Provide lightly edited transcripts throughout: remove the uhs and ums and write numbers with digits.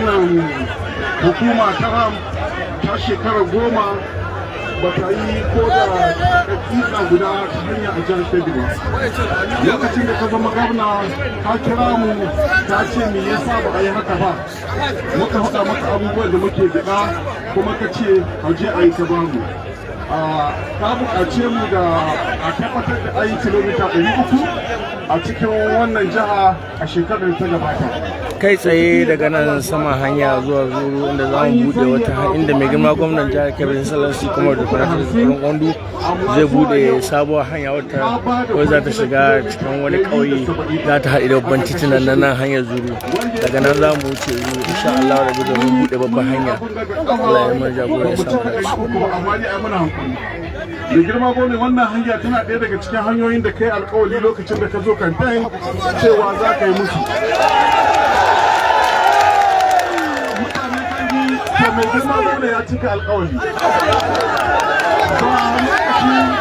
wannan hukuma ta shekara 10 ba ta yi ko da dakika guda ta hanya a jihar Kebbi ba. Lokacin da ka zama gwamna ka kira mu ta ce me yasa ba a yi haka ba. Muka faɗa maka abubuwan da muke gida kuma ka ce a je a yi ta babu. Ka buƙace mu da a tabbatar da ayi kilomita 300 a cikin wannan jiha a shekarar ta gabata. Kai tsaye daga nan sama hanya zuwa zuru inda za mu bude wata inda mai girma gwamnan jihar Kebbi Salansi kuma da kwanatar tsaron kwandu zai bude sabuwar hanya wata ko za ta shiga cikin wani ƙauye za ta haɗe da babban titunan na nan hanyar zuru daga nan za mu wuce zuru insha Allah da domin bude babban hanya. Allah ya mana jagora ya samu da girma gome wannan hanya tana ɗaya daga cikin hanyoyin da kai alkawali lokacin da ka zo kamfen cewa za ka yi musu. Mutanen Kangi ta mai girma gome ya cika alkawali.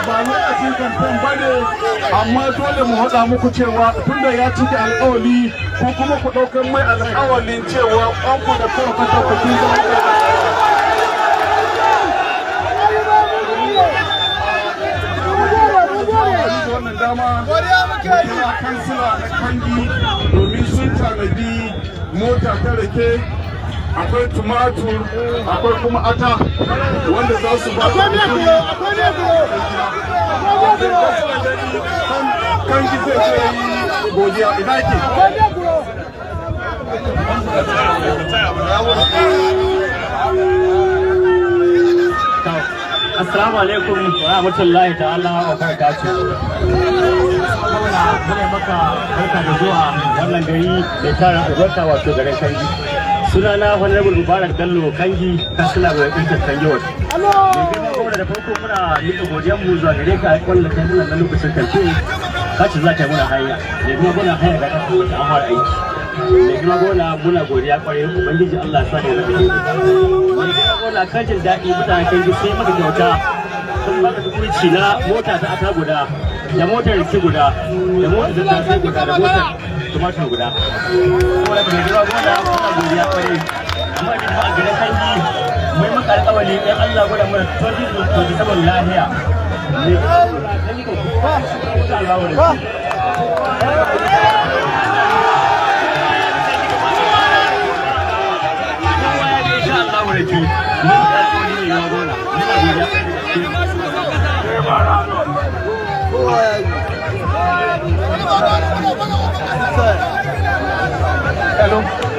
Ba lokacin kamfen ba ne, amma dole mu haɗa muku cewa tunda ya cika alkawali ko kuma ku ɗaukar mai alkawalin cewa ƙwanku da kuma fata ku kun zama wannan dama ya kansila na Kangi domin sun tanadi mota ta rake, akwai tumatur, akwai kuma ata wanda za su ba Kangi zai ce yi godiya ina ke Assalamu alaikum wa rahmatullahi ta'ala wa barakatuh. Muna maka barka da zuwa wannan gari da tara albarka wato garin Kangi. Sunana Honorable Mubarak Bello Kangi, kansila mai ɗinkin Kangi wasu. Da farko muna yi godiyar mu zuwa gare ka wanda kai muna nan lokacin kamfe kace za ka yi muna hanya. Da kuma muna hanya da kafa wata an fara aiki. Da kuma muna godiya kwarai Ubangiji Allah ya sa da wani kan jin daɗi mutanen Kangi sai maka kyauta sun maka tukurci na mota ta ata guda da motar rike guda da motar tattasai guda da motar tumatur guda. Kuma da mai girma gona kuna godiya kwarai amma da ba a garin Kangi mai maka alƙawari ɗan Allah gwada mana 2027 lahiya ne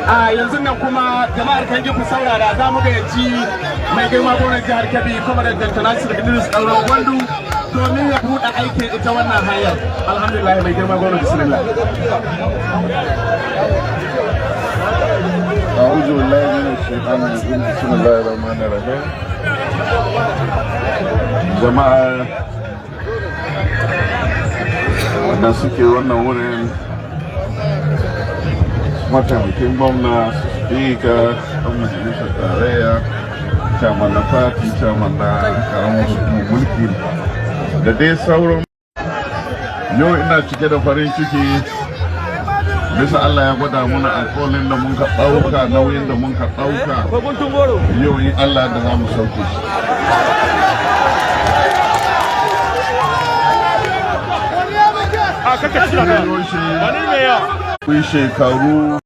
a yanzu nan kuma jama'ar Kangi ku saurara za mu gayyaci mai girma gwamnan jihar Kebbi kuma da Dr. Nasir Idris Ɗauran Gwandu domin ya buɗe aikin ita wannan hanyar. Alhamdulillah mai girma gwamnan bismillah. أعوذ بالله من الشيطان الرجيم بسم الله الرحمن الرحيم جماعة wanda suke wannan wurin mataimakin gwamna speaker ɗan majalisar tarayya chairman na party chairman na karamar hukumar mulki da dai sauran yau ina cike da farin ciki bisa Allah ya gwada muna alƙawarin da mun ka ɗauka nauyin da mun ka ɗauka yau in Allah da za mu sauke shi. Kun shekaru